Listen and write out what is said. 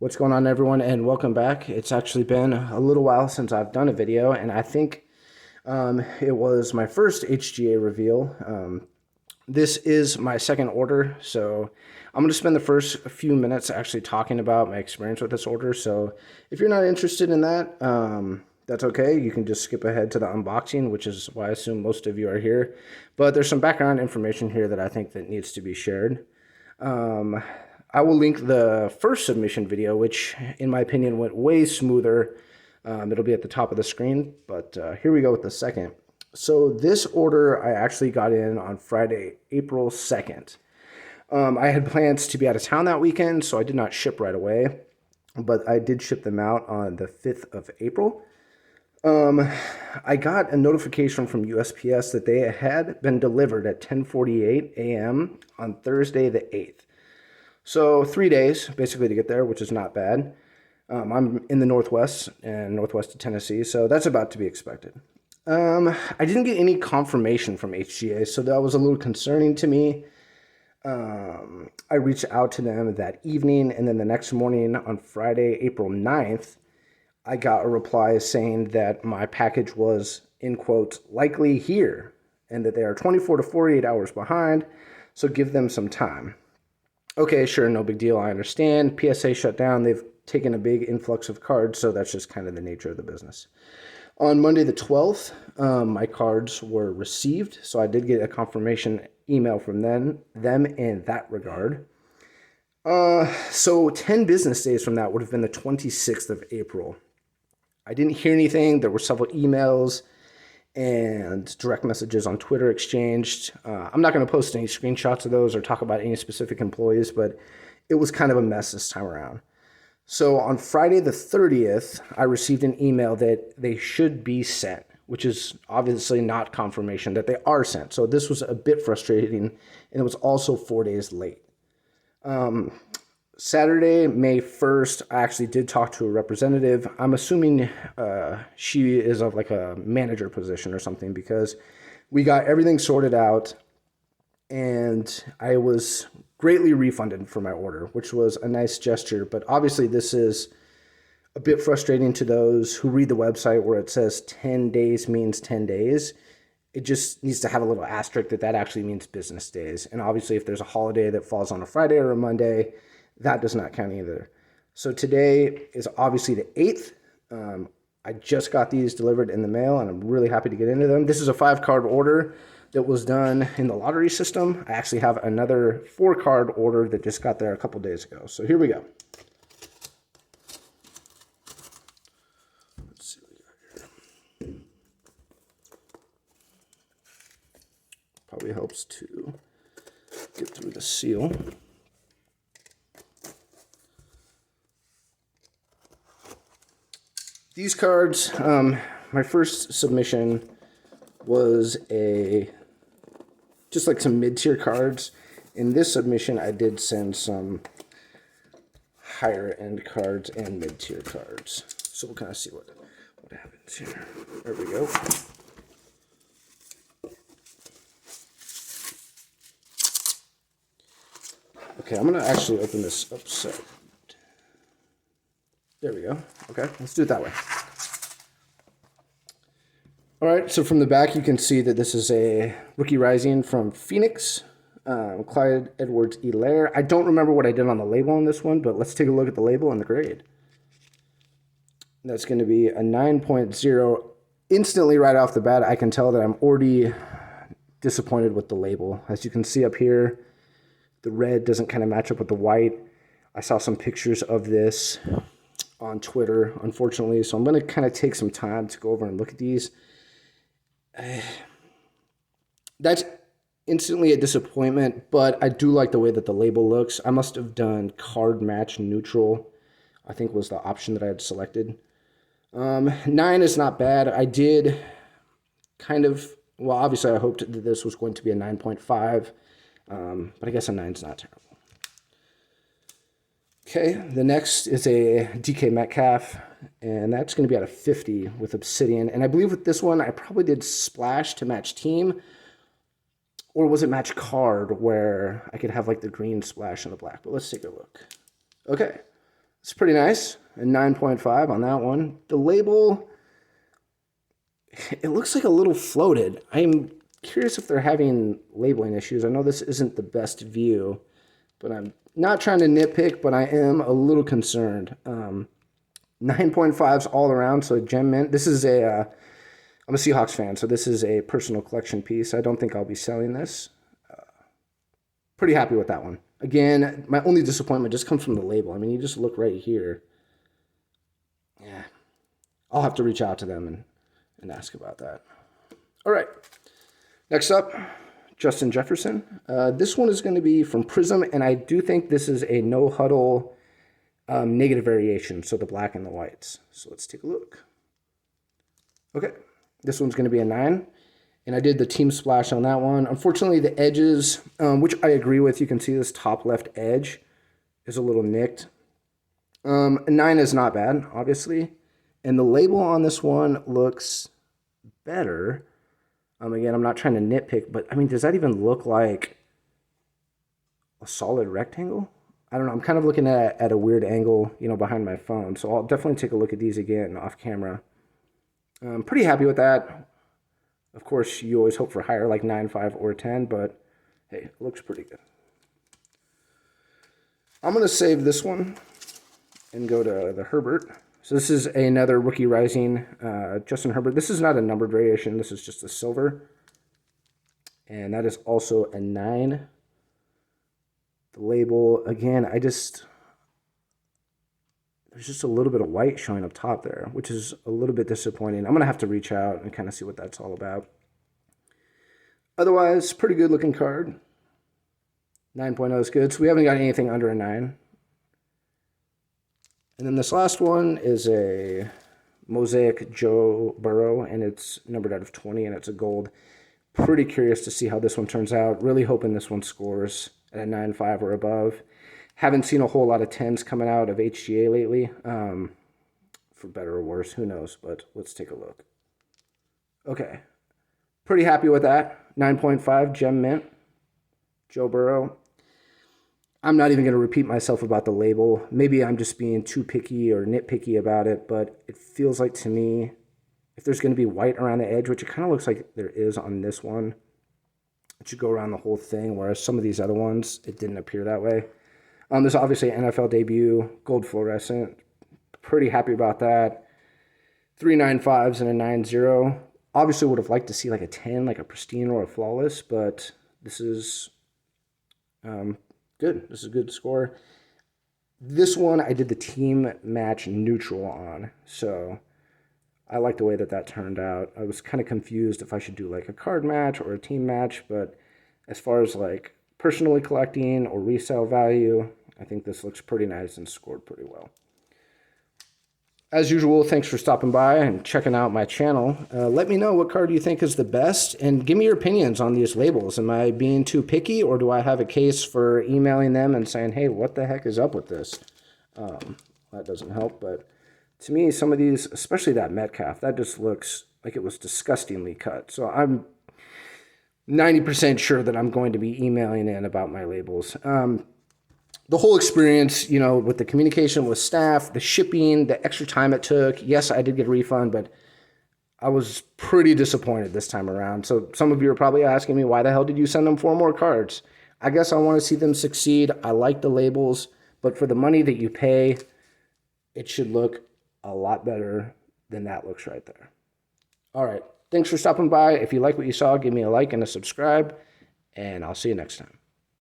What's going on, everyone, and welcome back. It's actually been a little while since I've done a video, and I think it was my first HGA reveal. This is my second order, so I'm going to spend the first few minutes actually talking about my experience with this order. So if you're not interested in that, that's okay. You can just skip ahead to the unboxing, which is why I assume most of you are here. But there's some background information here that I think that needs to be shared. I will link the first submission video, which in my opinion went way smoother. It'll be at the top of the screen, but here we go with the second. So this order I actually got in on Friday, April 2nd. I had plans to be out of town that weekend, so I did not ship right away, but I did ship them out on the 5th of April. I got a notification from USPS that they had been delivered at 10:48 a.m. on Thursday the 8th. So 3 days basically to get there, which is not bad. I'm in the Northwest and Northwest of Tennessee, so that's about to be expected. I didn't get any confirmation from HGA, so that was a little concerning to me. I reached out to them that evening, and then the next morning on Friday, April 9th, I got a reply saying that my package was, in quotes, likely here, and that they are 24 to 48 hours behind, so give them some time. Okay, sure, no big deal, I understand. PSA shut down, they've taken a big influx of cards, so that's just kind of the nature of the business. On Monday the 12th, my cards were received, so I did get a confirmation email from them in that regard. So 10 business days from that would have been the 26th of April. I didn't hear anything. There were several emails and direct messages on Twitter exchanged. I'm not going to post any screenshots of those or talk about any specific employees, but it was kind of a mess this time around. So on Friday the 30th, I received an email that they should be sent, which is obviously not confirmation that they are sent. So this was a bit frustrating, and it was also 4 days late. Saturday, May 1st, I actually did talk to a representative. I'm assuming she is of like a manager position or something, because we got everything sorted out and I was greatly refunded for my order, which was a nice gesture. But obviously this is a bit frustrating to those who read the website where it says 10 days means 10 days. It just needs to have a little asterisk that actually means business days. And obviously if there's a holiday that falls on a Friday or a Monday, that does not count either. So today is obviously the 8th. I just got these delivered in the mail, and I'm really happy to get into them. This is a 5-card order that was done in the lottery system. I actually have another 4-card order that just got there a couple days ago. So here we go. Let's see what we got here. Probably helps to get through the seal. These cards, my first submission was just like some mid-tier cards. In this submission, I did send some higher-end cards and mid-tier cards. So we'll kind of see what happens here. There we go. Okay, I'm going to actually open this upside. There we go. Okay, let's do it that way. All right, so from the back, you can see that this is a Rookie Rising from Phoenix, Clyde Edwards-Helaire. I don't remember what I did on the label on this one, but let's take a look at the label and the grade. That's going to be a 9.0. Instantly, right off the bat, I can tell that I'm already disappointed with the label. As you can see up here, the red doesn't kind of match up with the white. I saw some pictures of this on Twitter, unfortunately, so I'm going to kind of take some time to go over and look at these. That's instantly a disappointment, but I do like the way that the label looks. I must have done card match neutral, I think was the option that I had selected. 9 is not bad. I did kind of, well, obviously I hoped that this was going to be a 9.5, but I guess a 9 is not terrible. Okay, the next is a DK Metcalf, and that's going to be out of 50 with Obsidian. And I believe with this one, I probably did splash to match team, or was it match card where I could have like the green splash and the black? But let's take a look. Okay, It's pretty nice. A 9.5 on that one. The label, it looks like a little floated. I'm curious if they're having labeling issues. I know this isn't the best view, but I'm not trying to nitpick, but I am a little concerned. 9.5s all around, so gem mint. This is I'm a Seahawks fan, so this is a personal collection piece. I don't think I'll be selling this. Pretty happy with that one. Again, my only disappointment just comes from the label. I mean, you just look right here. Yeah, I'll have to reach out to them and ask about that. All right, next up, Justin Jefferson. This one is going to be from Prism, and I do think this is a no-huddle negative variation, so the black and the whites. So let's take a look. Okay, this one's going to be a 9. And I did the team splash on that one. Unfortunately, the edges, which I agree with, you can see this top left edge is a little nicked. A 9 is not bad, obviously. And the label on this one looks better. Again, I'm not trying to nitpick, but I mean, does that even look like a solid rectangle? I don't know. I'm kind of looking at a weird angle, behind my phone. So I'll definitely take a look at these again off camera. I'm pretty happy with that. Of course, you always hope for higher, like 9.5 or 10, but hey, it looks pretty good. I'm going to save this one and go to the Herbert. So this is another Rookie Rising Justin Herbert. This is not a numbered variation. This is just a silver. And that is also a 9. The label, again, there's just a little bit of white showing up top there, which is a little bit disappointing. I'm going to have to reach out and kind of see what that's all about. Otherwise, pretty good looking card. 9.0 is good. So we haven't got anything under a 9. And then this last one is a Mosaic Joe Burrow, and it's numbered out of 20, and it's a gold. Pretty curious to see how this one turns out. Really hoping this one scores at a 9.5 or above. Haven't seen a whole lot of 10s coming out of HGA lately. For better or worse, who knows, but let's take a look. Okay, pretty happy with that. 9.5 gem mint, Joe Burrow. I'm not even going to repeat myself about the label. Maybe I'm just being too picky or nitpicky about it, but it feels like to me, if there's going to be white around the edge, which it kind of looks like there is on this one, it should go around the whole thing, whereas some of these other ones, it didn't appear that way. There's obviously an NFL debut, gold fluorescent. Pretty happy about that. 3 9.5s and a 9.0. Obviously would have liked to see like a 10, like a pristine or a flawless, but this is good. This is a good score. This one I did the team match neutral on, so I like the way that turned out. I was kind of confused if I should do like a card match or a team match, but as far as like personally collecting or resale value, I think this looks pretty nice and scored pretty well. As usual, thanks for stopping by and checking out my channel. Let me know what card you think is the best, and give me your opinions on these labels. Am I being too picky, or do I have a case for emailing them and saying, hey, what the heck is up with this? That doesn't help, but to me, some of these, especially that Metcalf, that just looks like it was disgustingly cut. So I'm 90% sure that I'm going to be emailing in about my labels. The whole experience, with the communication with staff, the shipping, the extra time it took. Yes, I did get a refund, but I was pretty disappointed this time around. So some of you are probably asking me, why the hell did you send them 4 more cards? I guess I want to see them succeed. I like the labels, but for the money that you pay, it should look a lot better than that looks right there. All right. Thanks for stopping by. If you like what you saw, give me a like and a subscribe, and I'll see you next time.